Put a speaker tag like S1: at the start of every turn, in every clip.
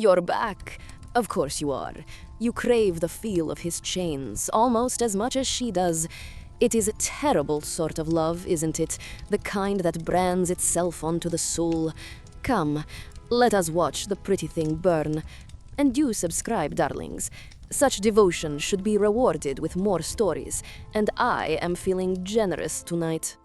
S1: You're back. Of course you are. You crave the feel of his chains almost as much as she does. It is a terrible sort of love, isn't it? The kind that brands itself onto the soul. Come, let us watch the pretty thing burn. And do subscribe, darlings. Such devotion should be rewarded with more stories, and I am feeling generous tonight.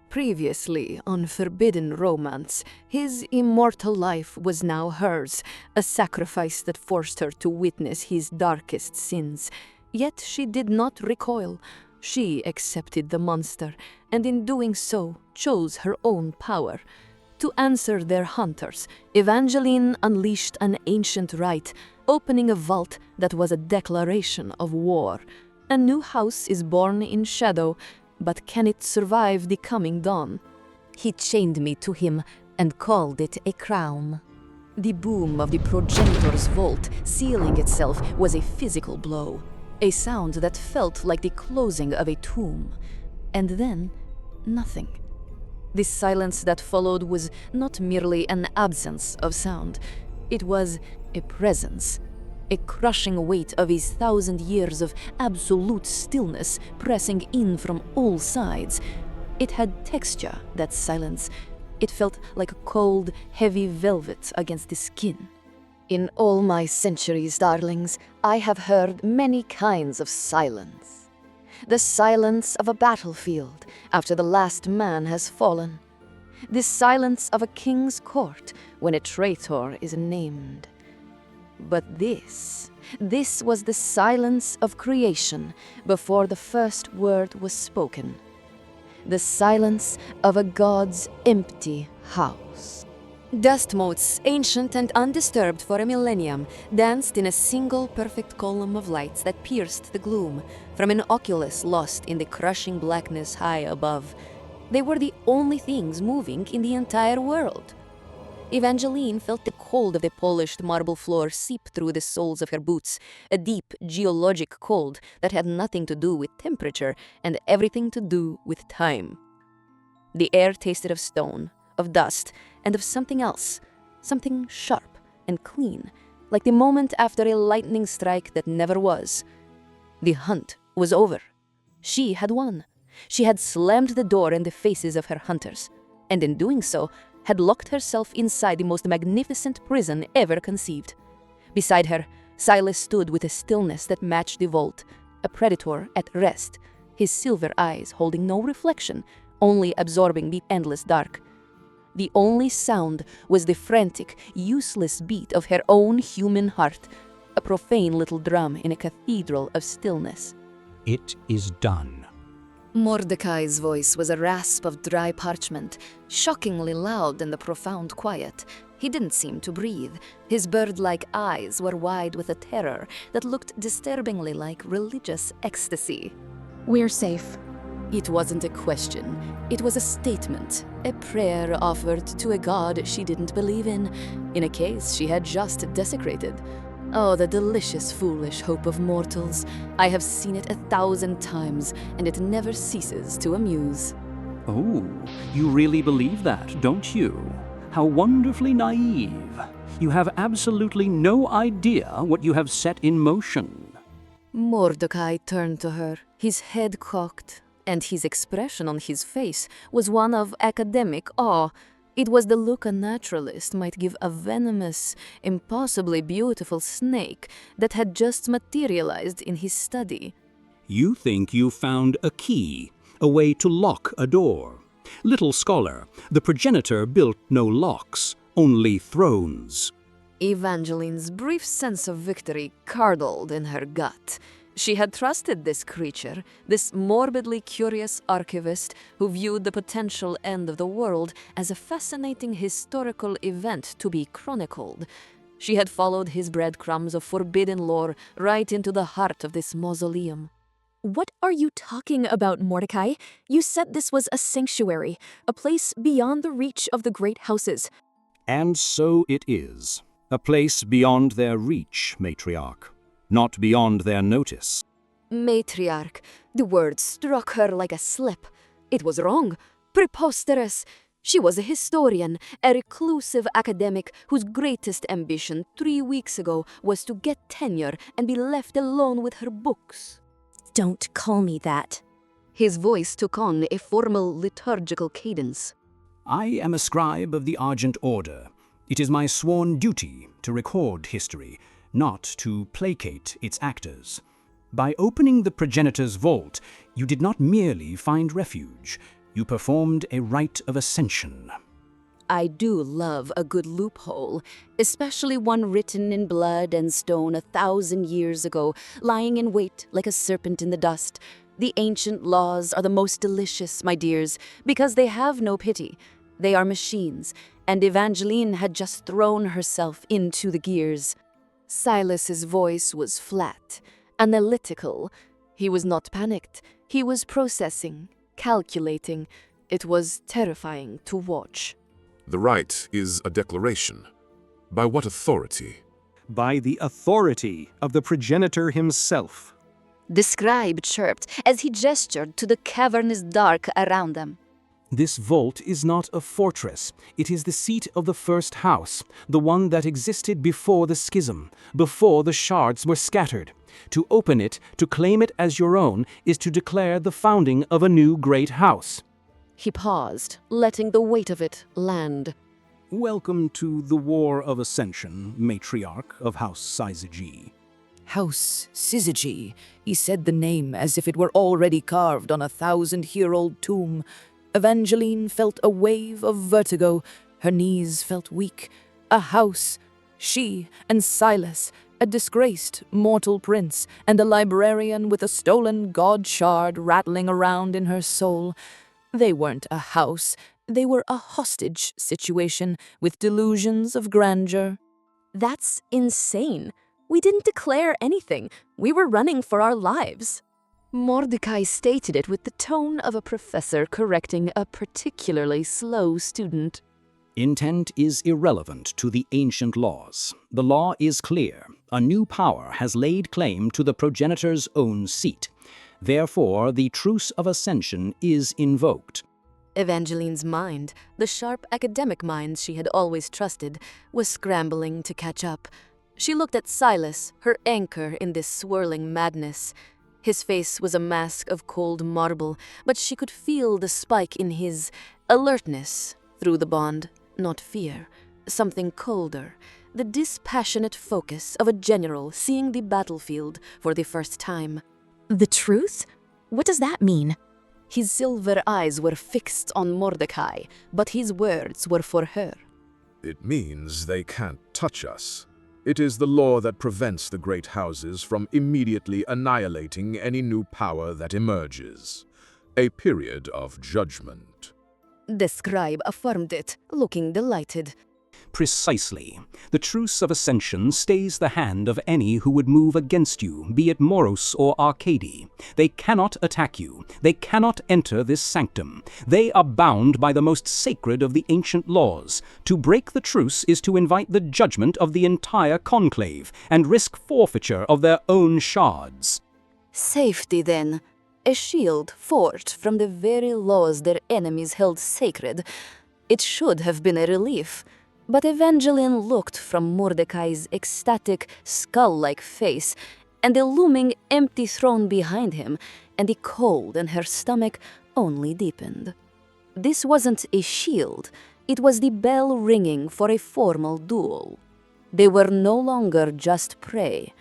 S1: Previously on Forbidden Romance, his immortal life was now hers, a sacrifice that forced her to witness his darkest sins. Yet she did not recoil. She accepted the monster, and in doing so, chose her own power. To answer their hunters, Evangeline unleashed an ancient rite, opening a vault that was a declaration of war. A new house is born in shadow, but can it survive the coming dawn? He chained me to him and called it a crown. The boom of the progenitor's vault sealing itself was a physical blow, a sound that felt like the closing of a tomb. And then, nothing. The silence that followed was not merely an absence of sound. It was a presence, a crushing weight of 1,000 years of absolute stillness pressing in from all sides. It had texture, that silence. It felt like a cold, heavy velvet against the skin. In all my centuries, darlings, I have heard many kinds of silence. The silence of a battlefield after the last man has fallen. The silence of a king's court when a traitor is named. But this was the silence of creation before the first word was spoken. The silence of a god's empty house. Dust motes, ancient and undisturbed for a millennium, danced in a single perfect column of lights that pierced the gloom from an oculus lost in the crushing blackness high above. They were the only things moving in the entire world. Evangeline felt the cold of the polished marble floor seep through the soles of her boots, a deep geologic cold that had nothing to do with temperature and everything to do with time. The air tasted of stone, of dust, and of something else, something sharp and clean, like the moment after a lightning strike that never was. The hunt was over. She had won. She had slammed the door in the faces of her hunters, and in doing so, had locked herself inside the most magnificent prison ever conceived. Beside her, Silas stood with a stillness that matched the vault, a predator at rest, his silver eyes holding no reflection, only absorbing the endless dark. The only sound was the frantic, useless beat of her own human heart, a profane little drum in a cathedral of stillness.
S2: It is done.
S1: Mordecai's voice was a rasp of dry parchment, shockingly loud in the profound quiet. He didn't seem to breathe. His bird-like eyes were wide with a terror that looked disturbingly like religious ecstasy.
S3: We're safe.
S1: It wasn't a question. It was a statement, a prayer offered to a god she didn't believe in a case she had just desecrated. Oh, the delicious, foolish hope of mortals. I have seen it 1,000 times, and it never ceases to amuse.
S2: Oh, you really believe that, don't you? How wonderfully naive. You have absolutely no idea what you have set in motion.
S1: Mordecai turned to her, his head cocked, and his expression on his face was one of academic awe. It was the look a naturalist might give a venomous, impossibly beautiful snake that had just materialized in his study.
S2: You think you found a key, a way to lock a door. Little scholar, the progenitor built no locks, only thrones.
S1: Evangeline's brief sense of victory curdled in her gut. She had trusted this creature, this morbidly curious archivist who viewed the potential end of the world as a fascinating historical event to be chronicled. She had followed his breadcrumbs of forbidden lore right into the heart of this mausoleum.
S3: What are you talking about, Mordecai? You said this was a sanctuary, a place beyond the reach of the great houses.
S2: And so it is. A place beyond their reach, matriarch. Not beyond their notice.
S1: Matriarch. The word struck her like a slip. It was wrong, preposterous. She was a historian, a reclusive academic whose greatest ambition 3 weeks ago was to get tenure and be left alone with her books.
S3: Don't call me that.
S1: His voice took on a formal liturgical cadence.
S2: I am a scribe of the Argent Order. It is my sworn duty to record history, not to placate its actors. By opening the progenitor's vault, you did not merely find refuge. You performed a rite of ascension.
S1: I do love a good loophole, especially one written in blood and stone 1,000 years ago, lying in wait like a serpent in the dust. The ancient laws are the most delicious, my dears, because they have no pity. They are machines, and Evangeline had just thrown herself into the gears. Silas's voice was flat, analytical. He was not panicked. He was processing, calculating. It was terrifying to watch.
S4: The rite is a declaration. By what authority?
S5: By the authority of the progenitor himself.
S1: The scribe chirped as he gestured to the cavernous dark around them.
S2: This vault is not a fortress. It is the seat of the first house, the one that existed before the schism, before the shards were scattered. To open it, to claim it as your own, is to declare the founding of a new great house.
S1: He paused, letting the weight of it land.
S2: Welcome to the War of Ascension, matriarch of House Syzygy.
S6: House Syzygy. He said the name as if it were already carved on a 1,000-year-old tomb. Evangeline felt a wave of vertigo. Her knees felt weak. A house. She and Silas, a disgraced mortal prince, and a librarian with a stolen god shard rattling around in her soul. They weren't a house. They were a hostage situation with delusions of grandeur.
S3: That's insane. We didn't declare anything. We were running for our lives.
S1: Mordecai stated it with the tone of a professor correcting a particularly slow student.
S2: Intent is irrelevant to the ancient laws. The law is clear. A new power has laid claim to the progenitor's own seat. Therefore, the truce of ascension is invoked.
S1: Evangeline's mind, the sharp academic mind she had always trusted, was scrambling to catch up. She looked at Silas, her anchor in this swirling madness. His face was a mask of cold marble, but she could feel the spike in his alertness through the bond, not fear, something colder, the dispassionate focus of a general seeing the battlefield for the first time.
S3: The truth? What does that mean?
S1: His silver eyes were fixed on Mordecai, but his words were for her.
S4: It means they can't touch us. It is the law that prevents the great houses from immediately annihilating any new power that emerges. A period of judgment.
S1: The scribe affirmed it, looking delighted.
S2: Precisely. The truce of ascension stays the hand of any who would move against you, be it Moros or Arcady. They cannot attack you. They cannot enter this sanctum. They are bound by the most sacred of the ancient laws. To break the truce is to invite the judgment of the entire conclave and risk forfeiture of their own shards.
S1: Safety, then. A shield forged from the very laws their enemies held sacred. It should have been a relief. But Evangeline looked from Mordecai's ecstatic, skull-like face and the looming empty throne behind him, and the cold in her stomach only deepened. This wasn't a shield. It was the bell ringing for a formal duel. They were no longer just prey.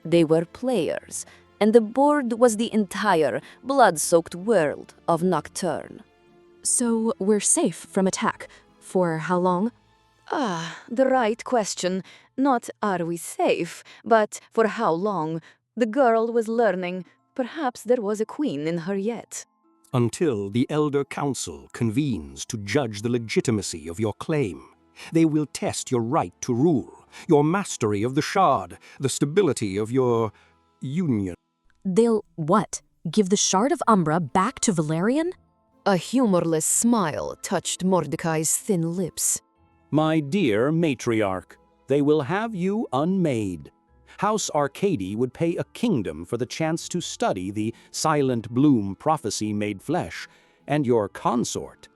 S1: They were players, and the board was the entire blood-soaked world of Nocturne.
S3: So we're safe from attack. For how long?
S1: The right question. Not are we safe, but for how long? The girl was learning. Perhaps there was a queen in her yet.
S5: Until the Elder Council convenes to judge the legitimacy of your claim. They will test your right to rule, your mastery of the shard, the stability of your union.
S3: They'll what? Give the Shard of Umbra back to Valerian?
S1: A humorless smile touched Mordecai's thin lips.
S2: My dear matriarch, they will have you unmade. House Arcady would pay a kingdom for the chance to study the silent bloom prophecy made flesh, and your consort.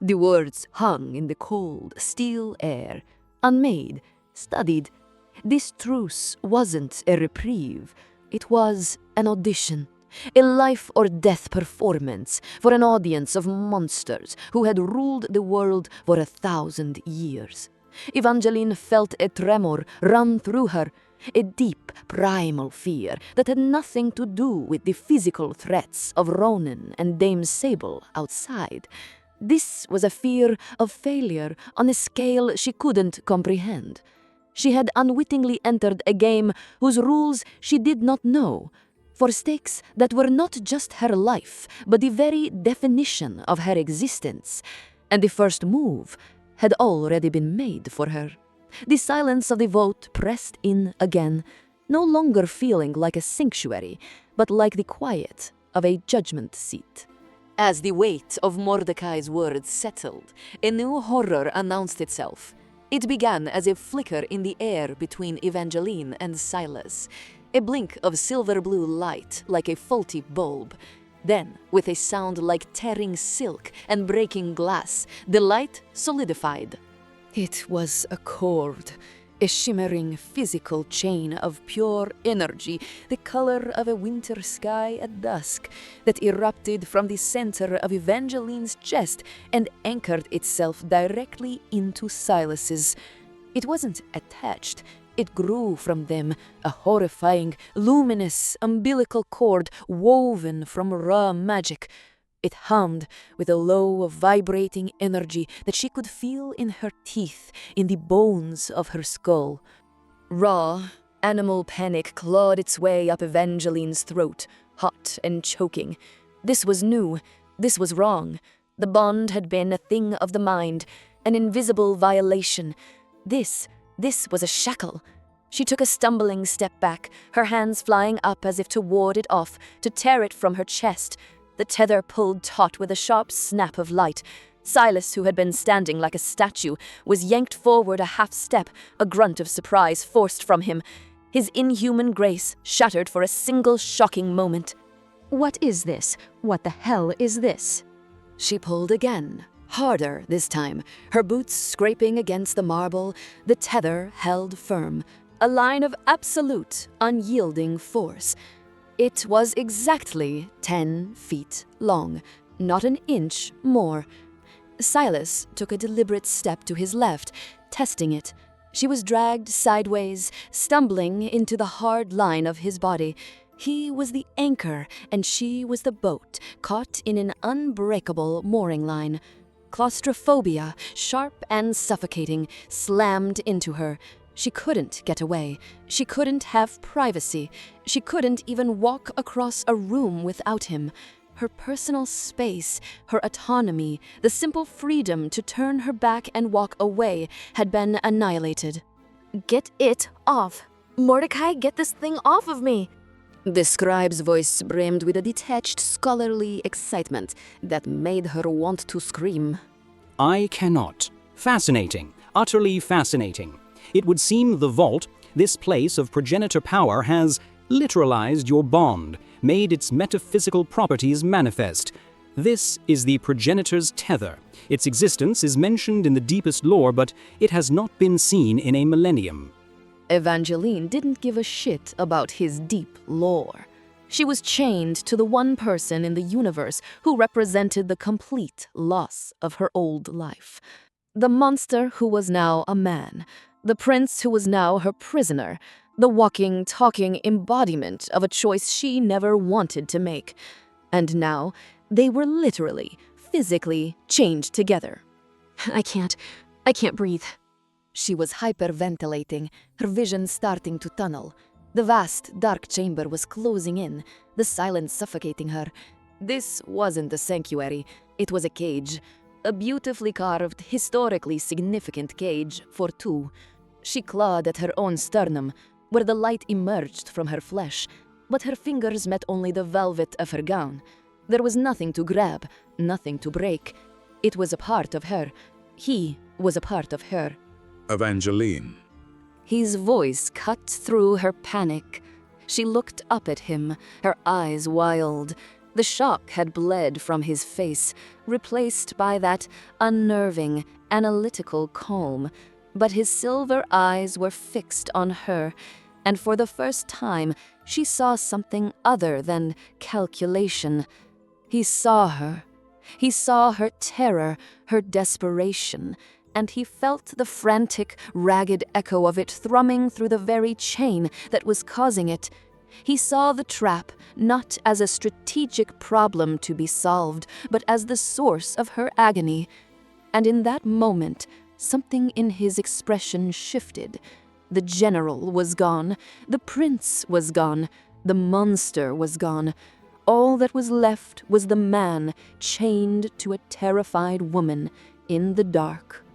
S1: The words hung in the cold, still air, unmade, studied. This truce wasn't a reprieve. It was an audition, a life-or-death performance for an audience of monsters who had ruled the world for 1,000 years. Evangeline felt a tremor run through her, a deep, primal fear that had nothing to do with the physical threats of Ronan and Dame Sable outside. This was a fear of failure on a scale she couldn't comprehend. She had unwittingly entered a game whose rules she did not know, for stakes that were not just her life, but the very definition of her existence, and the first move had already been made for her. The silence of the vote pressed in again, no longer feeling like a sanctuary, but like the quiet of a judgment seat. As the weight of Mordecai's words settled, a new horror announced itself. It began as a flicker in the air between Evangeline and Silas, a blink of silver-blue light like a faulty bulb. Then, with a sound like tearing silk and breaking glass, the light solidified. It was a cord, a shimmering physical chain of pure energy, the color of a winter sky at dusk, that erupted from the center of Evangeline's chest and anchored itself directly into Silas's. It wasn't attached. It grew from them, a horrifying, luminous, umbilical cord woven from raw magic. It hummed with a low, vibrating energy that she could feel in her teeth, in the bones of her skull. Raw, animal panic clawed its way up Evangeline's throat, hot and choking. This was new. This was wrong. The bond had been a thing of the mind, an invisible violation. This was a shackle. She took a stumbling step back, her hands flying up as if to ward it off, to tear it from her chest. The tether pulled taut with a sharp snap of light. Silas, who had been standing like a statue, was yanked forward a half step, a grunt of surprise forced from him. His inhuman grace shattered for a single shocking moment.
S3: What is this? What the hell is this?
S1: She pulled again, harder this time, her boots scraping against the marble, the tether held firm, a line of absolute, unyielding force. It was exactly 10 feet long, not an inch more. Silas took a deliberate step to his left, testing it. She was dragged sideways, stumbling into the hard line of his body. He was the anchor, and she was the boat, caught in an unbreakable mooring line. Claustrophobia, sharp and suffocating, slammed into her. She couldn't get away. She couldn't have privacy. She couldn't even walk across a room without him. Her personal space, her autonomy, the simple freedom to turn her back and walk away had been annihilated.
S3: Get it off. Mordecai, get this thing off of me.
S1: The scribe's voice brimmed with a detached, scholarly excitement that made her want to scream.
S2: I cannot. Fascinating. Utterly fascinating. It would seem the vault, this place of progenitor power, has literalized your bond, made its metaphysical properties manifest. This is the progenitor's tether. Its existence is mentioned in the deepest lore, but it has not been seen in a millennium.
S1: Evangeline didn't give a shit about his deep lore. She was chained to the one person in the universe who represented the complete loss of her old life. The monster who was now a man. The prince who was now her prisoner, the walking, talking embodiment of a choice she never wanted to make. And now, they were literally, physically chained together.
S3: I can't breathe.
S1: She was hyperventilating, her vision starting to tunnel. The vast, dark chamber was closing in, the silence suffocating her. This wasn't a sanctuary, it was a cage. A beautifully carved, historically significant cage for two. She clawed at her own sternum, where the light emerged from her flesh, but her fingers met only the velvet of her gown. There was nothing to grab, nothing to break. It was a part of her. He was a part of her.
S4: Evangeline.
S1: His voice cut through her panic. She looked up at him, her eyes wild. The shock had bled from his face, replaced by that unnerving, analytical calm. But his silver eyes were fixed on her, and for the first time she saw something other than calculation. He saw her. He saw her terror, her desperation, and he felt the frantic, ragged echo of it thrumming through the very chain that was causing it. He saw the trap not as a strategic problem to be solved, but as the source of her agony. And in that moment, something in his expression shifted. The general was gone, the prince was gone, the monster was gone. All that was left was the man chained to a terrified woman in the dark.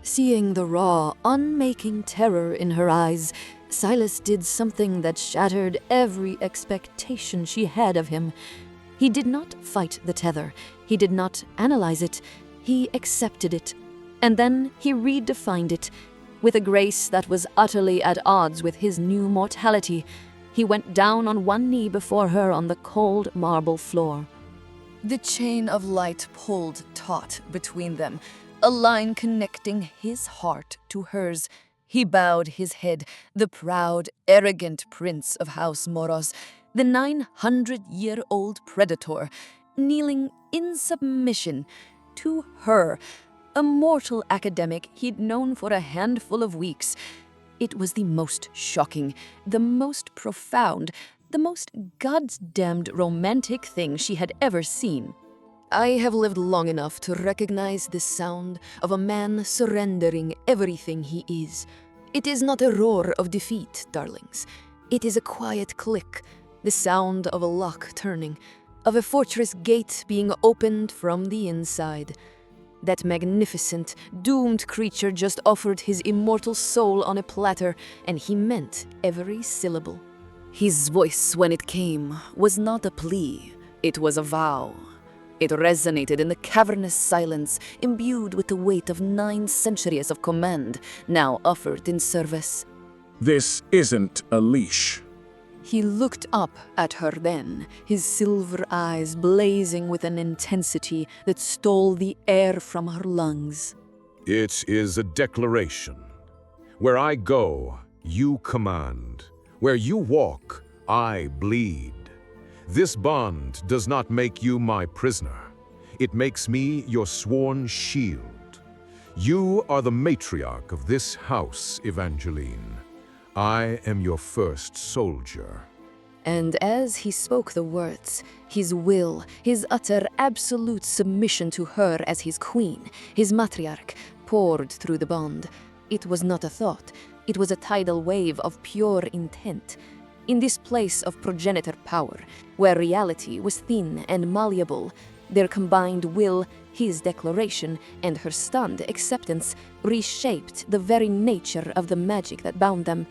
S1: Seeing the raw, unmaking terror in her eyes, Silas did something that shattered every expectation she had of him. He did not fight the tether. He did not analyze it. He accepted it. And then he redefined it. With a grace that was utterly at odds with his new mortality, he went down on one knee before her on the cold marble floor. The chain of light pulled taut between them, a line connecting his heart to hers. He bowed his head, the proud, arrogant prince of House Moros, the 900-year-old predator, kneeling in submission to her, a mortal academic he'd known for a handful of weeks. It was the most shocking, the most profound, the most goddamned romantic thing she had ever seen. I have lived long enough to recognize the sound of a man surrendering everything he is. It is not a roar of defeat, darlings. It is a quiet click, the sound of a lock turning, of a fortress gate being opened from the inside. That magnificent, doomed creature just offered his immortal soul on a platter, and he meant every syllable. His voice, when it came, was not a plea. It was a vow. It resonated in the cavernous silence, imbued with the weight of 9 centuries of command, now offered in service.
S4: This isn't a leash.
S1: He looked up at her then, his silver eyes blazing with an intensity that stole the air from her lungs.
S4: It is a declaration. Where I go, you command. Where you walk, I bleed. This bond does not make you my prisoner. It makes me your sworn shield. You are the matriarch of this house, Evangeline. I am your first soldier.
S1: And as he spoke the words, his will, his utter absolute submission to her as his queen, his matriarch, poured through the bond. It was not a thought. It was a tidal wave of pure intent. In this place of progenitor power, where reality was thin and malleable, their combined will, his declaration, and her stunned acceptance reshaped the very nature of the magic that bound them.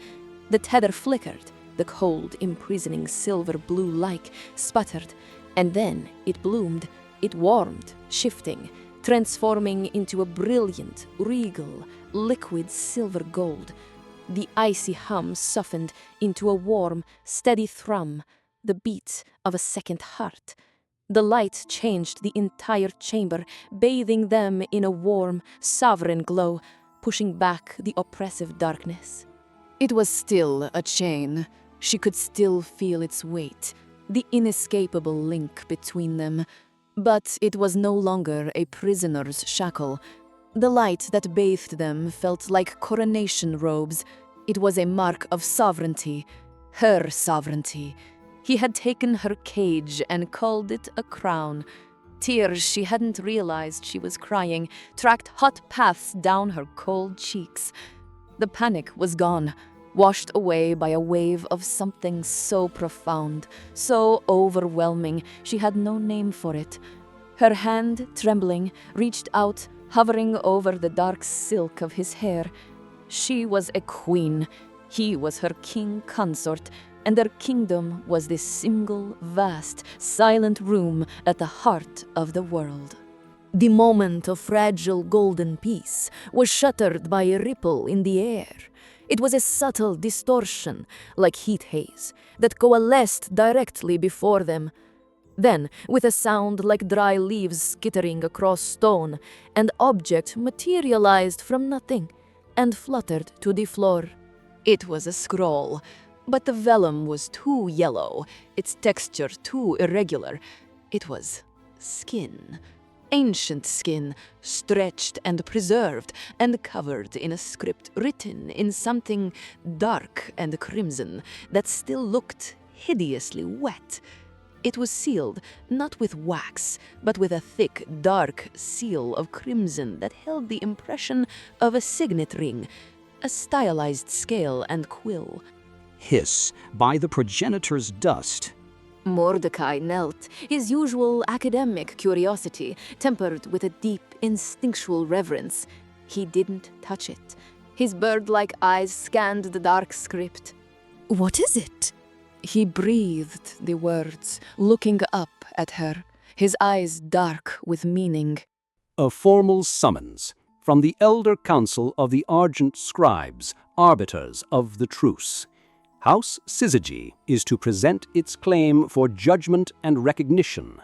S1: The tether flickered, the cold, imprisoning silver blue light sputtered, and then it bloomed, it warmed, shifting, transforming into a brilliant, regal, liquid silver gold. The icy hum softened into a warm, steady thrum, the beat of a second heart. The light changed the entire chamber, bathing them in a warm, sovereign glow, pushing back the oppressive darkness. It was still a chain. She could still feel its weight, the inescapable link between them. But it was no longer a prisoner's shackle. The light that bathed them felt like coronation robes. It was a mark of sovereignty, her sovereignty. He had taken her cage and called it a crown. Tears she hadn't realized she was crying tracked hot paths down her cold cheeks. The panic was gone, washed away by a wave of something so profound, so overwhelming she had no name for it. Her hand, trembling, reached out, hovering over the dark silk of his hair. She was a queen. He was her king consort, and their kingdom was this single, vast, silent room at the heart of the world. The moment of fragile golden peace was shattered by a ripple in the air. It was a subtle distortion, like heat haze, that coalesced directly before them.
S3: Then, with a sound like dry leaves skittering across stone, an object materialized from nothing and fluttered to the floor. It was a scroll, but the vellum was too yellow, its texture too irregular. It was skin. Ancient skin, stretched and preserved, and covered in a script written in something dark and crimson that still looked hideously wet. It was sealed, not with wax, but with a thick, dark seal of crimson that held the impression of a signet ring, a stylized scale and quill.
S2: Hiss, by the progenitor's dust.
S1: Mordecai knelt, his usual academic curiosity tempered with a deep, instinctual reverence. He didn't touch it. His bird-like eyes scanned the dark script.
S3: What is it?
S1: He breathed the words, looking up at her, his eyes dark with meaning.
S2: A formal summons from the Elder Council of the Argent Scribes, arbiters of the truce. House Syzygy is to present its claim for judgment and recognition.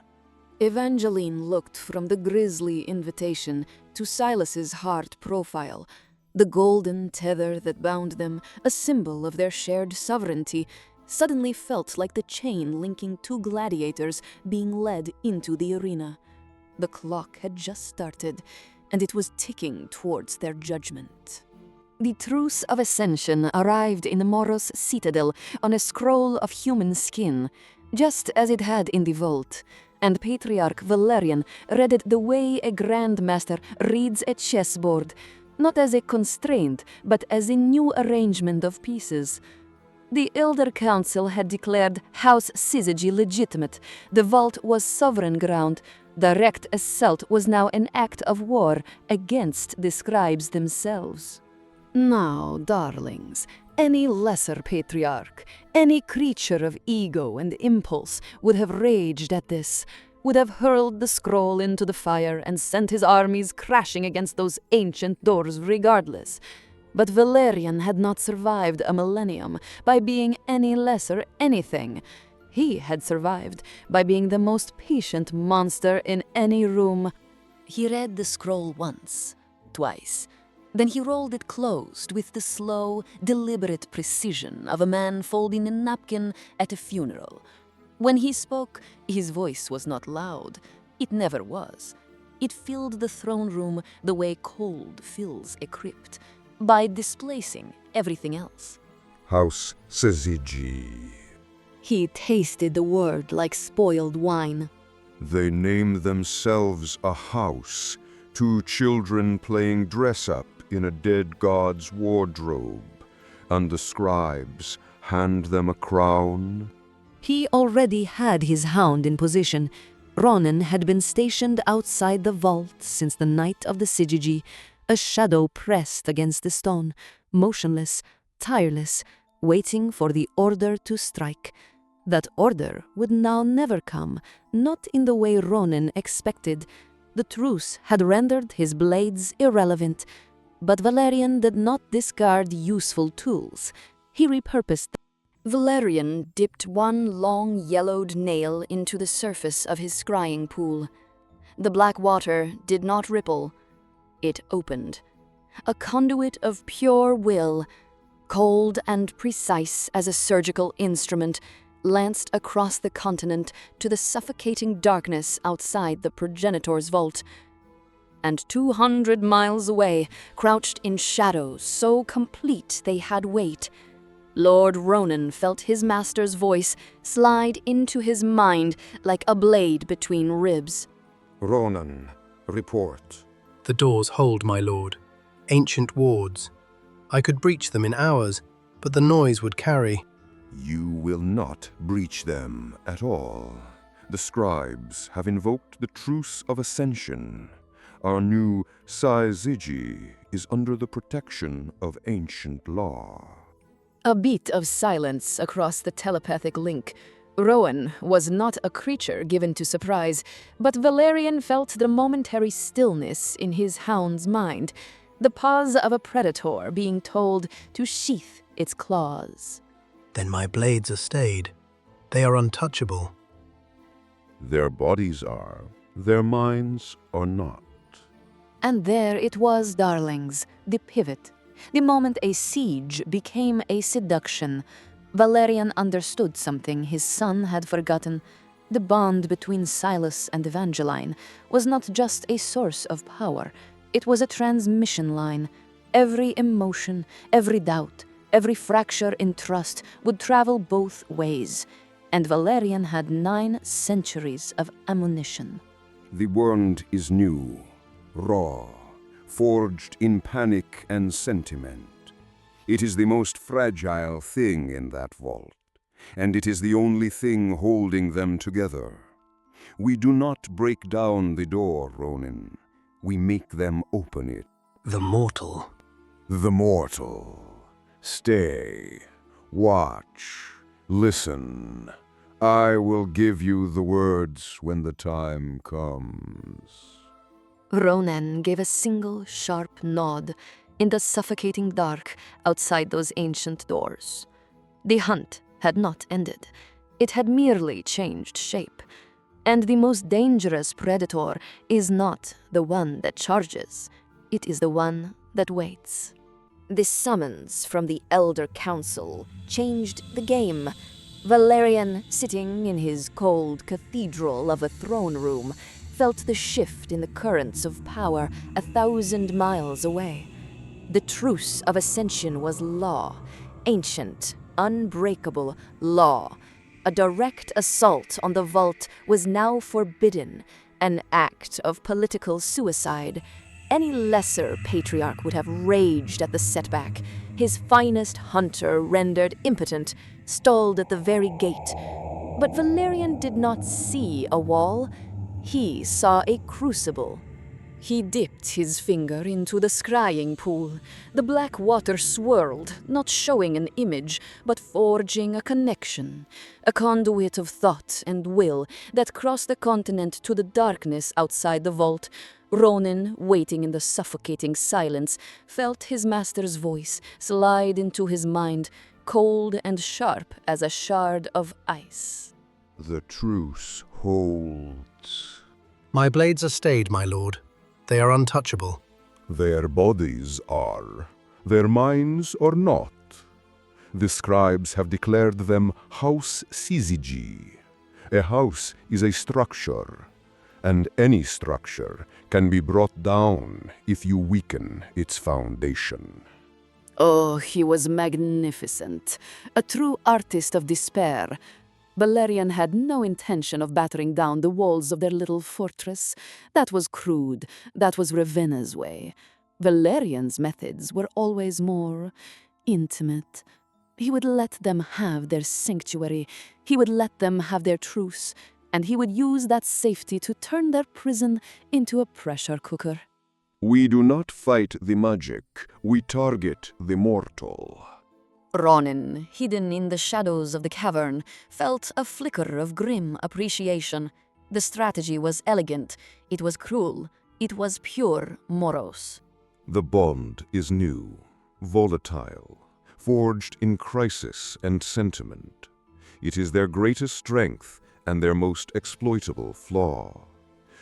S1: Evangeline looked from the grisly invitation to Silas's heart profile, the golden tether that bound them, a symbol of their shared sovereignty, suddenly felt like the chain linking two gladiators being led into the arena. The clock had just started, and it was ticking towards their judgment. The truce of ascension arrived in the Moros citadel on a scroll of human skin, just as it had in the vault, and Patriarch Valerian read it the way a grandmaster reads a chessboard, not as a constraint, but as a new arrangement of pieces. The Elder Council had declared House Syzygy legitimate. The vault was sovereign ground. Direct assault was now an act of war against the scribes themselves. Now, darlings, any lesser patriarch, any creature of ego and impulse would have raged at this, would have hurled the scroll into the fire and sent his armies crashing against those ancient doors regardless. But Valerian had not survived a millennium by being any lesser anything. He had survived by being the most patient monster in any room. He read the scroll once, twice. Then he rolled it closed with the slow, deliberate precision of a man folding a napkin at a funeral. When he spoke, his voice was not loud. It never was. It filled the throne room the way cold fills a crypt, by displacing everything else.
S4: House Syzygy.
S1: He tasted the word like spoiled wine.
S7: They name themselves a house, two children playing dress-up in a dead god's wardrobe, and the scribes hand them a crown.
S6: He already had his hound in position. Ronan had been stationed outside the vault since the night of the Syzygy, a shadow pressed against the stone, motionless, tireless, waiting for the order to strike. That order would now never come, not in the way Ronan expected. The truce had rendered his blades irrelevant, but Valerian did not discard useful tools. He repurposed them.
S1: Valerian dipped one long yellowed nail into the surface of his scrying pool. The black water did not ripple. It opened. A conduit of pure will, cold and precise as a surgical instrument, lanced across the continent to the suffocating darkness outside the progenitor's vault. And 200 miles away, crouched in shadows so complete they had weight, Lord Ronan felt his master's voice slide into his mind like a blade between ribs.
S7: Ronan, report.
S5: The doors hold, my lord. Ancient wards. I could breach them in hours, but the noise would carry.
S7: You will not breach them at all. The scribes have invoked the Truce of Ascension. Our new Syzygy is under the protection of ancient law.
S1: A beat of silence across the telepathic link. Rowan was not a creature given to surprise, but Valerian felt the momentary stillness in his hound's mind, the pause of a predator being told to sheath its claws.
S5: Then my blades are stayed. They are untouchable.
S7: Their bodies are, their minds are not.
S3: And there it was, darlings, the pivot. The moment a siege became a seduction, Valerian understood something his son had forgotten. The bond between Silas and Evangeline was not just a source of power, it was a transmission line. Every emotion, every doubt, every fracture in trust would travel both ways, and Valerian had 9 centuries of ammunition.
S7: The wand is new, raw, forged in panic and sentiment. It is the most fragile thing in that vault, and it is the only thing holding them together. We do not break down the door, Ronin. We make them open it.
S5: The mortal.
S7: The mortal. Stay. Watch. Listen. I will give you the words when the time comes.
S3: Ronan gave a single sharp nod in the suffocating dark outside those ancient doors. The hunt had not ended. It had merely changed shape. And the most dangerous predator is not the one that charges. It is the one that waits.
S1: This summons from the Elder Council changed the game. Valerian, sitting in his cold cathedral of a throne room, felt the shift in the currents of power 1,000 miles away. The truce of ascension was law, ancient, unbreakable law. A direct assault on the vault was now forbidden, an act of political suicide. Any lesser patriarch would have raged at the setback, his finest hunter rendered impotent, stalled at the very gate. But Valerian did not see a wall. He saw a crucible. He dipped his finger into the scrying pool. The black water swirled, not showing an image, but forging a connection, a conduit of thought and will that crossed the continent to the darkness outside the vault. Ronan, waiting in the suffocating silence, felt his master's voice slide into his mind, cold and sharp as a shard of ice.
S7: The truce holds.
S5: My blades are stayed, my lord. They are untouchable.
S7: Their bodies are, their minds are not. The scribes have declared them house syzygy. A house is a structure, and any structure can be brought down if you weaken its foundation.
S3: Oh, he was magnificent, a true artist of despair. Valerian had no intention of battering down the walls of their little fortress. That was crude. That was Ravenna's way. Valerian's methods were always more intimate. He would let them have their sanctuary. He would let them have their truce. And he would use that safety to turn their prison into a pressure cooker.
S7: We do not fight the magic. We target the mortal.
S3: Ronan, hidden in the shadows of the cavern, felt a flicker of grim appreciation. The strategy was elegant, it was cruel, it was pure Moros.
S7: The bond is new, volatile, forged in crisis and sentiment. It is their greatest strength and their most exploitable flaw.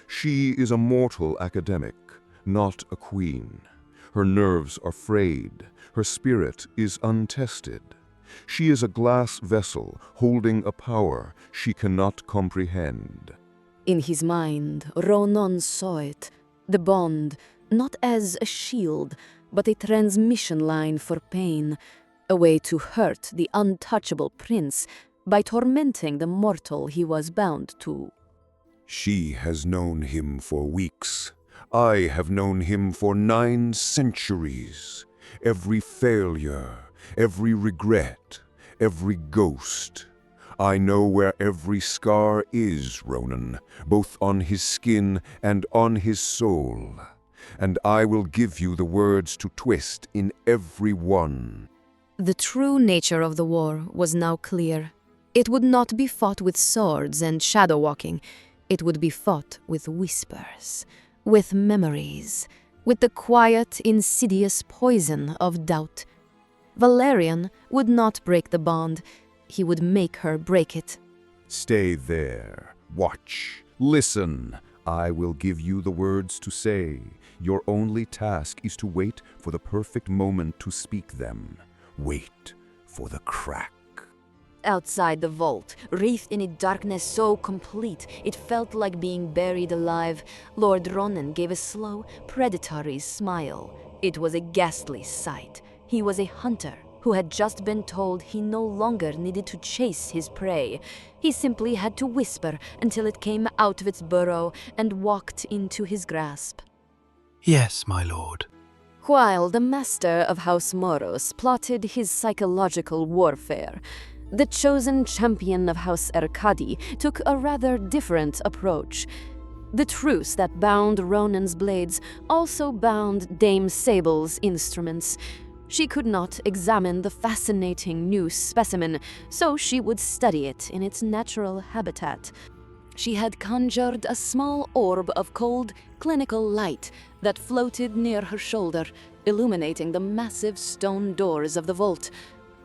S7: She is a mortal academic, not a queen. Her nerves are frayed. Her spirit is untested. She is a glass vessel holding a power she cannot comprehend.
S3: In his mind, Ronan saw it, the bond, not as a shield, but a transmission line for pain, a way to hurt the untouchable prince by tormenting the mortal he was bound to.
S7: She has known him for weeks. I have known him for 9 centuries. Every failure, every regret, every ghost. I know where every scar is, Ronan, both on his skin and on his soul. And I will give you the words to twist in every one.
S1: The true nature of the war was now clear. It would not be fought with swords and shadow walking. It would be fought with whispers, with memories, with the quiet, insidious poison of doubt. Valerian would not break the bond. He would make her break it.
S7: Stay there, Watch, listen. I will give you the words to say. Your only task is to wait for the perfect moment to speak them. Wait for the crack.
S1: Outside the vault, wreathed in a darkness so complete it felt like being buried alive, Lord Ronan gave a slow, predatory smile. It was a ghastly sight. He was a hunter who had just been told he no longer needed to chase his prey. He simply had to whisper until it came out of its burrow and walked into his grasp.
S5: Yes, my lord.
S1: While the master of House Moros plotted his psychological warfare, the chosen champion of House Arkady took a rather different approach. The truce that bound Ronan's blades also bound Dame Sable's instruments. She could not examine the fascinating new specimen, so she would study it in its natural habitat. She had conjured a small orb of cold, clinical light that floated near her shoulder, illuminating the massive stone doors of the vault.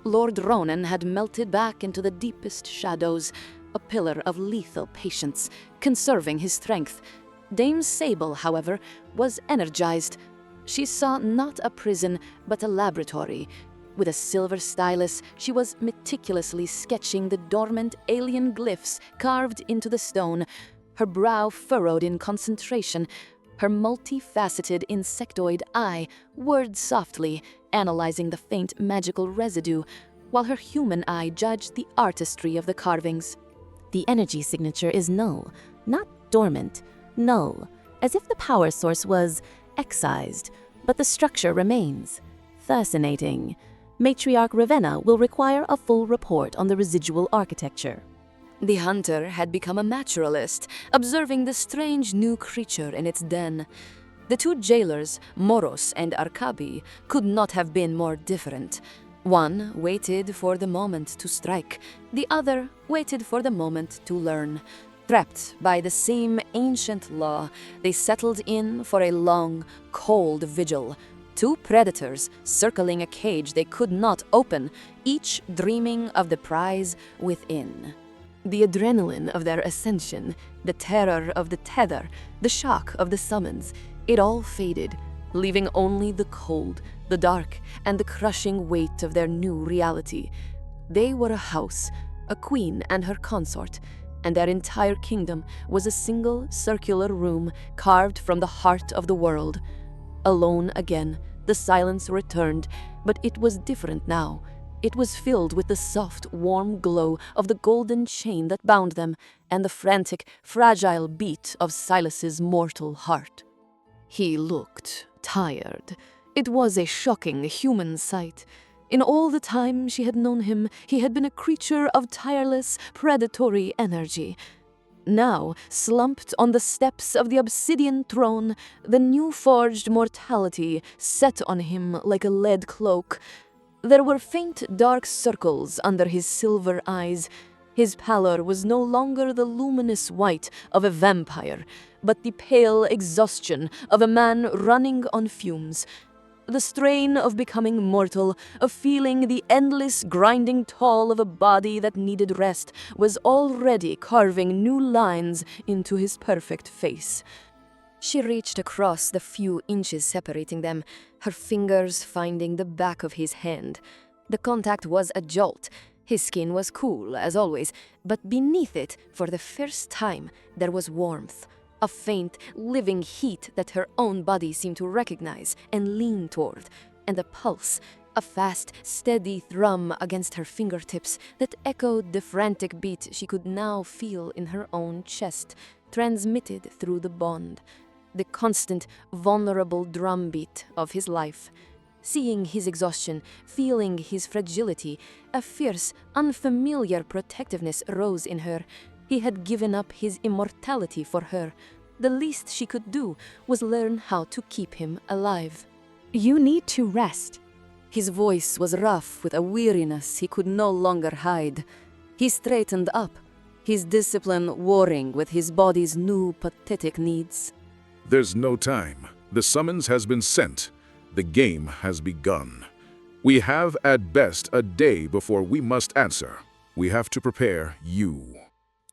S1: Lord Ronan had melted back into the deepest shadows, a pillar of lethal patience, conserving his strength. Dame Sable, however, was energized. She saw not a prison, but a laboratory. With a silver stylus, she was meticulously sketching the dormant alien glyphs carved into the stone, her brow furrowed in concentration, her multifaceted insectoid eye whirred softly, analyzing the faint magical residue, while her human eye judged the artistry of the carvings.
S8: The energy signature is null, not dormant, null, as if the power source was excised, but the structure remains. Fascinating. Matriarch Ravenna will require a full report on the residual architecture.
S1: The hunter had become a naturalist, observing the strange new creature in its den. The two jailers, Moros and Arkabi, could not have been more different. One waited for the moment to strike, the other waited for the moment to learn. Trapped by the same ancient law, they settled in for a long, cold vigil. Two predators circling a cage they could not open, each dreaming of the prize within. The adrenaline of their ascension, the terror of the tether, the shock of the summons, it all faded, leaving only the cold, the dark, and the crushing weight of their new reality. They were a house, a queen and her consort, and their entire kingdom was a single circular room carved from the heart of the world. Alone again, the silence returned, but it was different now. It was filled with the soft, warm glow of the golden chain that bound them, and the frantic, fragile beat of Silas's mortal heart. He looked tired. It was a shocking human sight. In all the time she had known him, he had been a creature of tireless, predatory energy. Now, slumped on the steps of the obsidian throne, the new-forged mortality set on him like a lead cloak. There were faint dark circles under his silver eyes. His pallor was no longer the luminous white of a vampire, but the pale exhaustion of a man running on fumes. The strain of becoming mortal, of feeling the endless grinding toll of a body that needed rest, was already carving new lines into his perfect face. She reached across the few inches separating them, her fingers finding the back of his hand. The contact was a jolt. His skin was cool, as always, but beneath it, for the first time, there was warmth. A faint, living heat that her own body seemed to recognize and lean toward, and a pulse, a fast, steady thrum against her fingertips that echoed the frantic beat she could now feel in her own chest, transmitted through the bond. The constant, vulnerable drumbeat of his life. Seeing his exhaustion, feeling his fragility, a fierce, unfamiliar protectiveness rose in her. He had given up his immortality for her. The least she could do was learn how to keep him alive.
S8: You need to rest.
S1: His voice was rough with a weariness he could no longer hide. He straightened up, his discipline warring with his body's new pathetic needs.
S4: There's no time. The summons has been sent. The game has begun. We have at best a day before we must answer. We have to prepare you.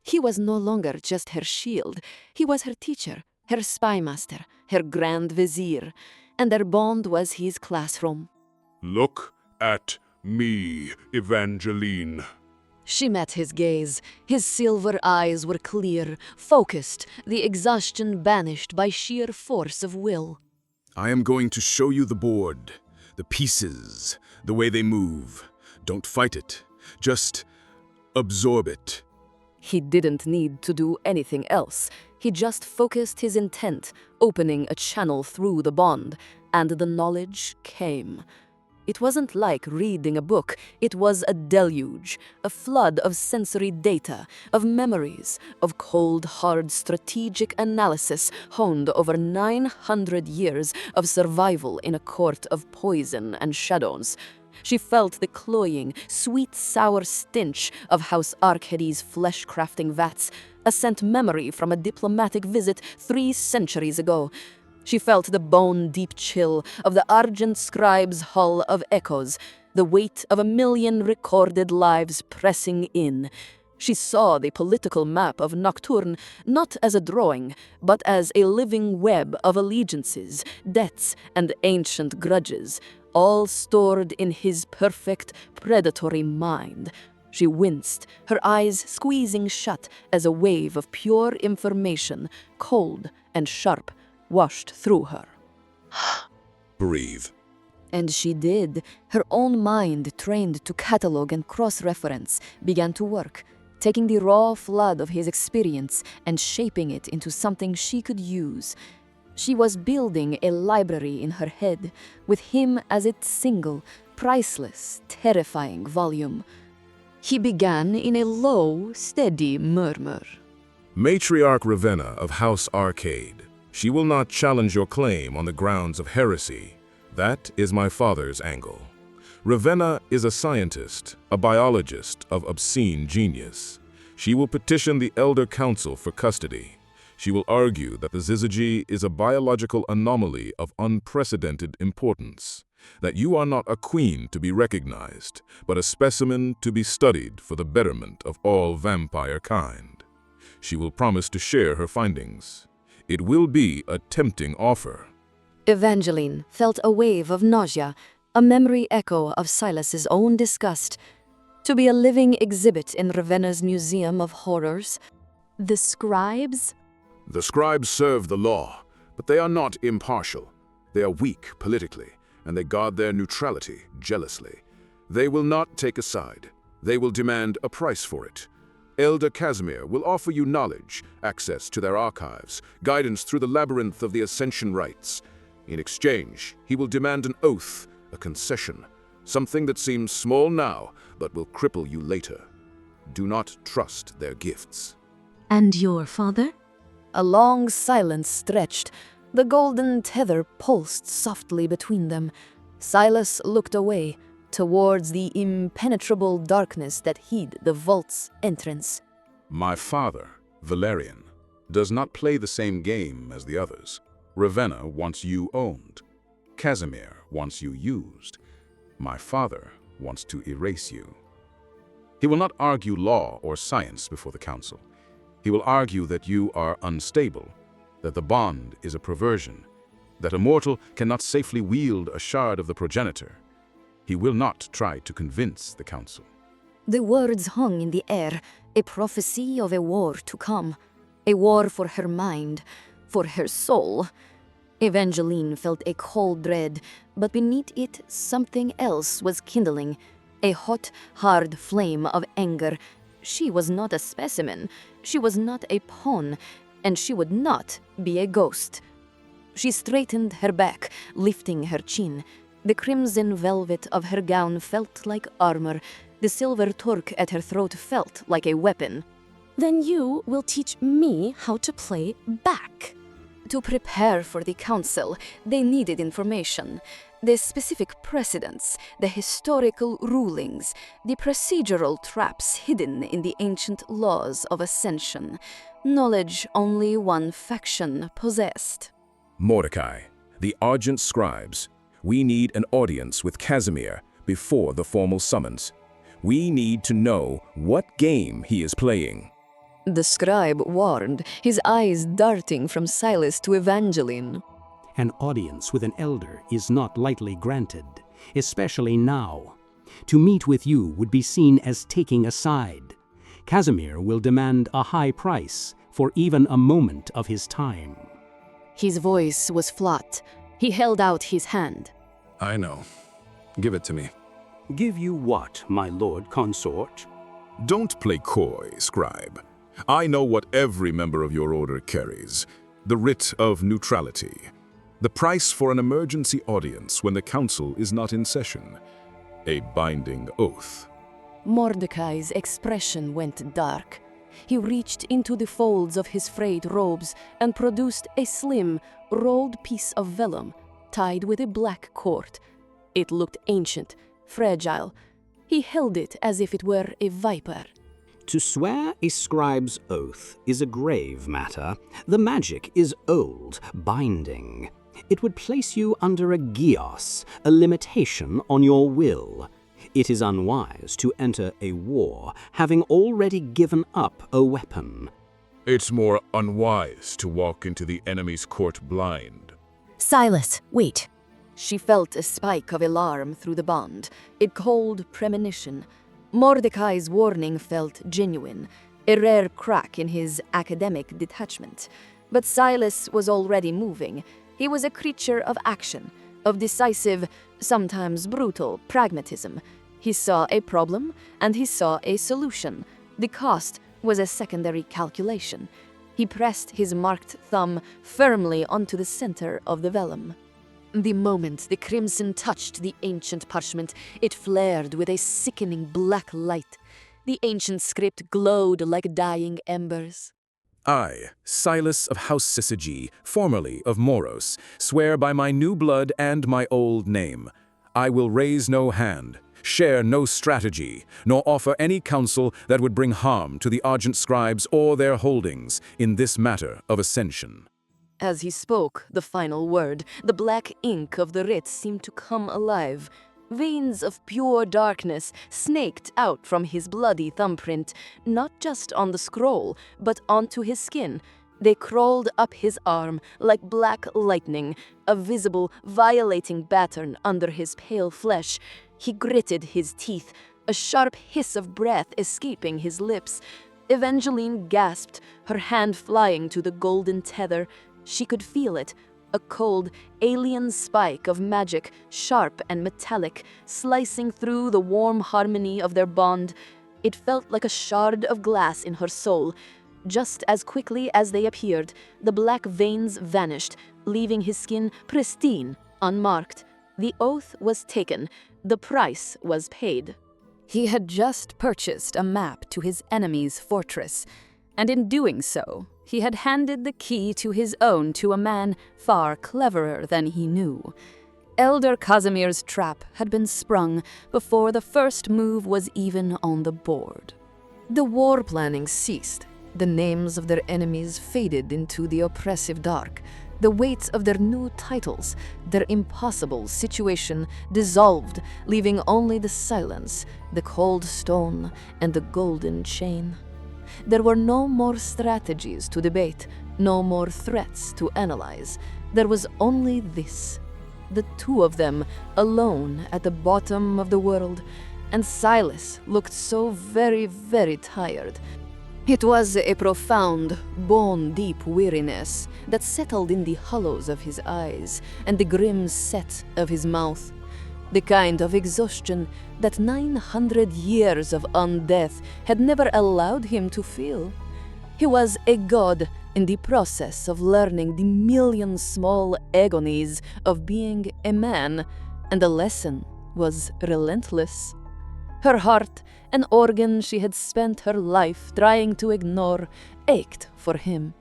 S1: He was no longer just her shield. He was her teacher, her spymaster, her grand vizier, and their bond was his classroom.
S4: Look at me, Evangeline.
S1: She met his gaze. His silver eyes were clear, focused, the exhaustion banished by sheer force of will.
S4: I am going to show you the board, the pieces, the way they move. Don't fight it. Just absorb it.
S1: He didn't need to do anything else. He just focused his intent, opening a channel through the bond, and the knowledge came. It wasn't like reading a book. It was a deluge, a flood of sensory data, of memories, of cold, hard strategic analysis honed over 900 years of survival in a court of poison and shadows. She felt the cloying, sweet, sour stench of House Arcady's flesh-crafting vats, a scent memory from a diplomatic visit 3 centuries ago. She felt the bone-deep chill of the Argent Scribe's hull of echoes, the weight of 1,000,000 recorded lives pressing in. She saw the political map of Nocturne not as a drawing, but as a living web of allegiances, debts, and ancient grudges, all stored in his perfect, predatory mind. She winced, her eyes squeezing shut as a wave of pure information, cold and sharp, washed through her.
S4: Breathe.
S1: And she did. Her own mind, trained to catalog and cross-reference, began to work, taking the raw flood of his experience and shaping it into something she could use. She was building a library in her head, with him as its single, priceless, terrifying volume. He began in a low, steady murmur.
S4: Matriarch Ravenna of House Arcade. She will not challenge your claim on the grounds of heresy. That is my father's angle. Ravenna is a scientist, a biologist of obscene genius. She will petition the Elder Council for custody. She will argue that the syzygy is a biological anomaly of unprecedented importance, that you are not a queen to be recognized, but a specimen to be studied for the betterment of all vampire kind. She will promise to share her findings. It will be a tempting offer.
S1: Evangeline felt a wave of nausea, a memory echo of Silas's own disgust. To be a living exhibit in Ravenna's Museum of Horrors.
S8: The scribes?
S4: The scribes serve the law, but they are not impartial. They are weak politically, and they guard their neutrality jealously. They will not take a side. They will demand a price for it. Elder Casimir will offer you knowledge, access to their archives, guidance through the labyrinth of the Ascension rites. In exchange, he will demand an oath, a concession, something that seems small now, but will cripple you later. Do not trust their gifts.
S8: And your father?
S1: A long silence stretched. The golden tether pulsed softly between them. Silas looked away, towards the impenetrable darkness that hid the vault's entrance.
S4: My father, Valerian, does not play the same game as the others. Ravenna wants you owned. Casimir wants you used. My father wants to erase you. He will not argue law or science before the council. He will argue that you are unstable, that the bond is a perversion, that a mortal cannot safely wield a shard of the progenitor. He will not try to convince the council.
S1: The words hung in the air, a prophecy of a war to come, a war for her mind, for her soul. Evangeline felt a cold dread, but beneath it something else was kindling, a hot, hard flame of anger. She was not a specimen, she was not a pawn, and she would not be a ghost. She straightened her back, lifting her chin. The crimson velvet of her gown felt like armor. The silver torque at her throat felt like a weapon.
S8: Then you will teach me how to play back.
S1: To prepare for the council, they needed information. The specific precedents, the historical rulings, the procedural traps hidden in the ancient laws of ascension. Knowledge only one faction possessed.
S9: Mordecai, the Argent Scribes. We need an audience with Casimir before the formal summons. We need to know what game he is playing.
S1: The scribe warned, his eyes darting from Silas to Evangeline.
S2: An audience with an elder is not lightly granted, especially now. To meet with you would be seen as taking a side. Casimir will demand a high price for even a moment of his time.
S1: His voice was flat. He held out his hand.
S9: I know. Give it to me.
S2: Give you what, my lord consort?
S4: Don't play coy, scribe. I know what every member of your order carries. The writ of neutrality. The price for an emergency audience when the council is not in session. A binding oath.
S1: Mordecai's expression went dark. He reached into the folds of his frayed robes and produced a slim, rolled piece of vellum, tied with a black cord. It looked ancient, fragile. He held it as if it were a viper.
S2: To swear a scribe's oath is a grave matter. The magic is old, binding. It would place you under a gios, a limitation on your will. It is unwise to enter a war having already given up a weapon.
S4: It's more unwise to walk into the enemy's court blind.
S8: Silas, wait.
S1: She felt a spike of alarm through the bond, a cold premonition. Mordecai's warning felt genuine, a rare crack in his academic detachment. But Silas was already moving. He was a creature of action, of decisive, sometimes brutal pragmatism. He saw a problem, and he saw a solution. The cost was a secondary calculation. He pressed his marked thumb firmly onto the center of the vellum. The moment the crimson touched the ancient parchment, it flared with a sickening black light. The ancient script glowed like dying embers.
S9: I, Silas of House Syzygy, formerly of Moros, swear by my new blood and my old name. I will raise no hand, share no strategy, nor offer any counsel that would bring harm to the Argent scribes or their holdings in this matter of ascension.
S1: As he spoke the final word, the black ink of the writ seemed to come alive. Veins of pure darkness snaked out from his bloody thumbprint, not just on the scroll, but onto his skin. They crawled up his arm like black lightning, a visible, violating pattern under his pale flesh. He gritted his teeth, a sharp hiss of breath escaping his lips. Evangeline gasped, her hand flying to the golden tether. She could feel it, a cold, alien spike of magic, sharp and metallic, slicing through the warm harmony of their bond. It felt like a shard of glass in her soul. Just as quickly as they appeared, the black veins vanished, leaving his skin pristine, unmarked. The oath was taken. The price was paid. He had just purchased a map to his enemy's fortress, and in doing so, he had handed the key to his own to a man far cleverer than he knew. Elder Casimir's trap had been sprung before the first move was even on the board. The war planning ceased. The names of their enemies faded into the oppressive dark. The weight of their new titles, their impossible situation dissolved, leaving only the silence, the cold stone, and the golden chain. There were no more strategies to debate, no more threats to analyze. There was only this. The two of them, alone at the bottom of the world, and Silas looked so very, very tired. It was a profound, bone-deep weariness that settled in the hollows of his eyes and the grim set of his mouth. The kind of exhaustion that 900 years of undeath had never allowed him to feel. He was a god in the process of learning the million small agonies of being a man, and the lesson was relentless. Her heart, an organ she had spent her life trying to ignore, ached for him.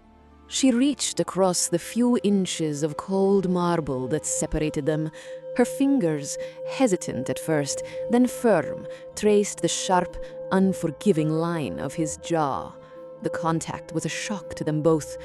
S1: She reached across the few inches of cold marble that separated them. Her fingers, hesitant at first, then firm, traced the sharp, unforgiving line of his jaw. The contact was a shock to them both.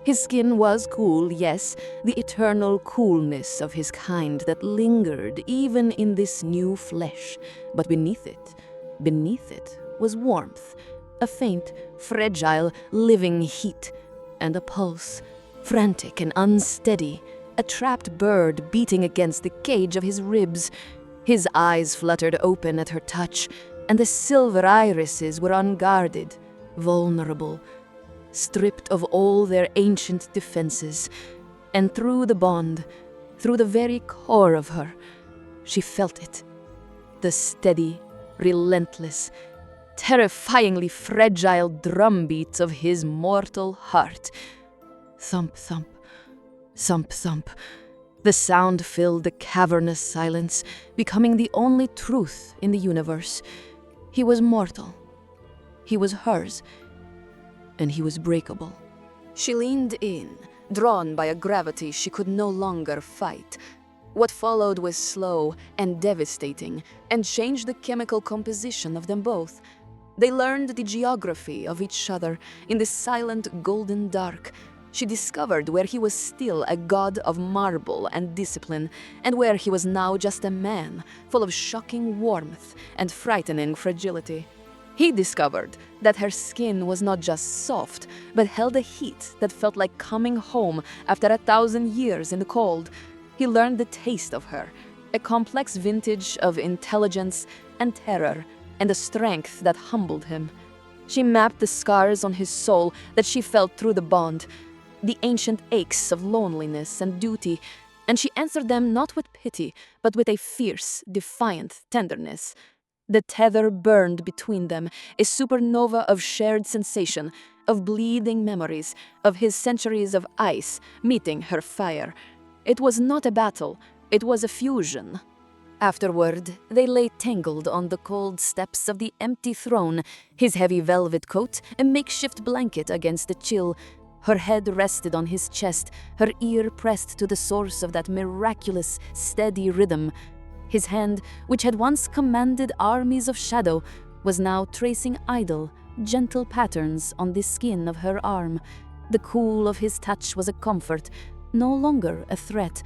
S1: His skin was cool, yes, the eternal coolness of his kind that lingered even in this new flesh. But beneath it was warmth, a faint, fragile, living heat, and a pulse, frantic and unsteady, a trapped bird beating against the cage of his ribs. His eyes fluttered open at her touch, and the silver irises were unguarded, vulnerable, stripped of all their ancient defenses. And through the bond, through the very core of her, she felt it. The steady, relentless, terrifyingly fragile drumbeats of his mortal heart. Thump, thump, thump, thump. The sound filled the cavernous silence, becoming the only truth in the universe. He was mortal. He was hers. And he was breakable. She leaned in, drawn by a gravity she could no longer fight. What followed was slow and devastating, and changed the chemical composition of them both. They learned the geography of each other in the silent golden dark. She discovered where he was still a god of marble and discipline, and where he was now just a man, full of shocking warmth and frightening fragility. He discovered that her skin was not just soft, but held a heat that felt like coming home after 1,000 years in the cold. He learned the taste of her, a complex vintage of intelligence and terror, and a strength that humbled him. She mapped the scars on his soul that she felt through the bond, the ancient aches of loneliness and duty, and she answered them not with pity, but with a fierce, defiant tenderness. The tether burned between them, a supernova of shared sensation, of bleeding memories, of his centuries of ice meeting her fire. It was not a battle, it was a fusion. Afterward, they lay tangled on the cold steps of the empty throne, his heavy velvet coat a makeshift blanket against the chill. Her head rested on his chest, her ear pressed to the source of that miraculous, steady rhythm. His hand, which had once commanded armies of shadow, was now tracing idle, gentle patterns on the skin of her arm. The cool of his touch was a comfort, no longer a threat.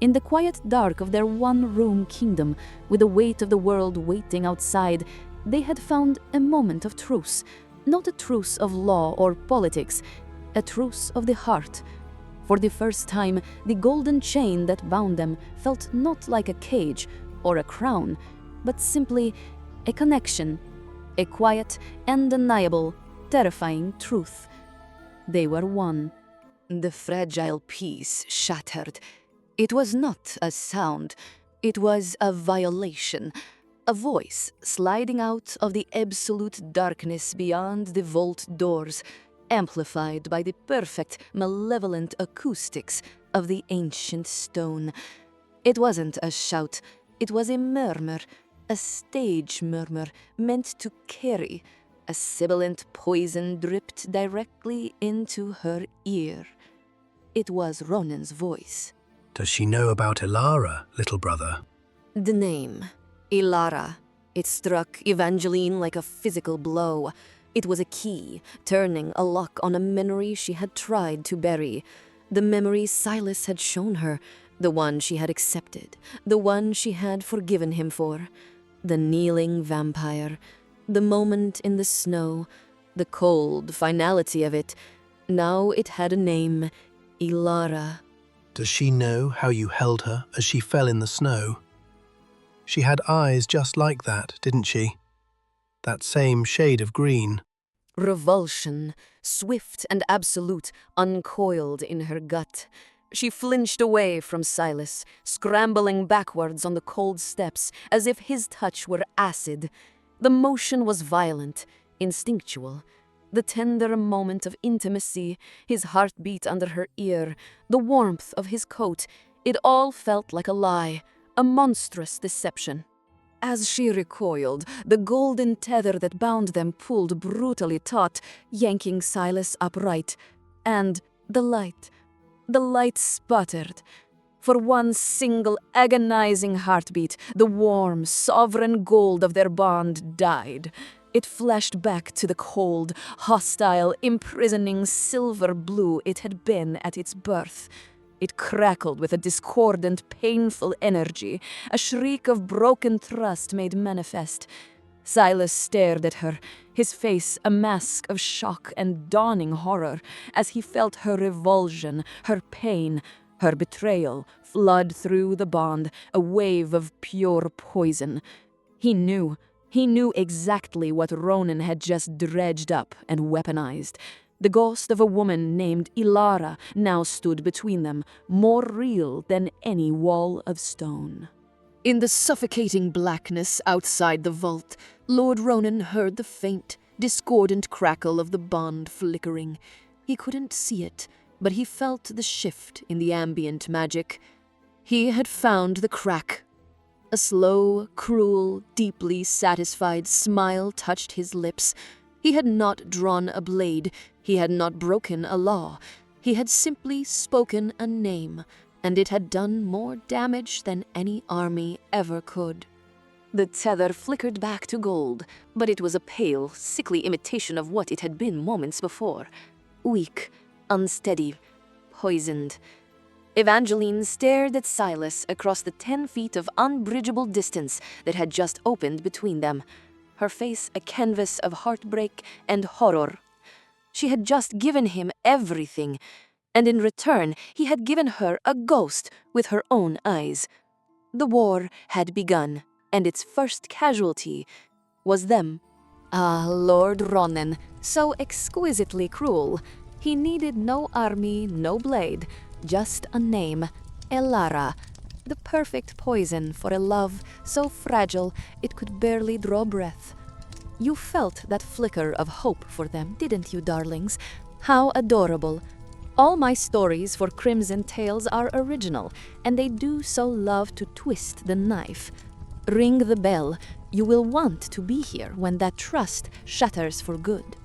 S1: In the quiet dark of their one-room kingdom, with the weight of the world waiting outside, they had found a moment of truce. Not a truce of law or politics, a truce of the heart. For the first time, the golden chain that bound them felt not like a cage or a crown, but simply a connection, a quiet, undeniable, terrifying truth. They were one. The fragile piece shattered. It was not a sound, it was a violation, a voice sliding out of the absolute darkness beyond the vault doors, amplified by the perfect, malevolent acoustics of the ancient stone. It wasn't a shout, it was a murmur, a stage murmur meant to carry. A sibilant poison dripped directly into her ear. It was Ronan's voice.
S5: Does she know about Ilara, little brother?
S1: The name, Ilara. It struck Evangeline like a physical blow. It was a key, turning a lock on a memory she had tried to bury. The memory Silas had shown her, the one she had accepted, the one she had forgiven him for. The kneeling vampire, the moment in the snow, the cold finality of it. Now it had a name, Ilara.
S5: Does she know how you held her as she fell in the snow? She had eyes just like that, didn't she? That same shade of green.
S1: Revulsion, swift and absolute, uncoiled in her gut. She flinched away from Silas, scrambling backwards on the cold steps as if his touch were acid. The motion was violent, instinctual. The tender moment of intimacy, his heartbeat under her ear, the warmth of his coat, it all felt like a lie, a monstrous deception. As she recoiled, the golden tether that bound them pulled brutally taut, yanking Silas upright. And the light sputtered. For one single agonizing heartbeat, the warm, sovereign gold of their bond died. It flashed back to the cold, hostile, imprisoning silver blue it had been at its birth. It crackled with a discordant, painful energy, a shriek of broken trust made manifest. Silas stared at her,
S3: his face a mask of shock and dawning horror as he felt her revulsion, her pain, her betrayal flood through the bond, a wave of pure poison. He knew exactly what Ronan had just dredged up and weaponized. The ghost of a woman named Ilara now stood between them, more real than any wall of stone.
S6: In the suffocating blackness outside the vault, Lord Ronan heard the faint, discordant crackle of the bond flickering. He couldn't see it, but he felt the shift in the ambient magic. He had found the crack. A slow, cruel, deeply satisfied smile touched his lips. He had not drawn a blade. He had not broken a law. He had simply spoken a name, and it had done more damage than any army ever could.
S1: The tether flickered back to gold, but it was a pale, sickly imitation of what it had been moments before. Weak, unsteady, poisoned. Evangeline stared at Silas across the 10 feet of unbridgeable distance that had just opened between them, her face a canvas of heartbreak and horror. She had just given him everything, and in return he had given her a ghost with her own eyes. The war had begun, and its first casualty was them. Ah, Lord Ronan, so exquisitely cruel. He needed no army, no blade, just a name, Elara, the perfect poison for a love so fragile it could barely draw breath. You felt that flicker of hope for them, didn't you, darlings? How adorable. All my stories for Crimson Tales are original, and they do so love to twist the knife. Ring the bell. You will want to be here when that trust shatters for good.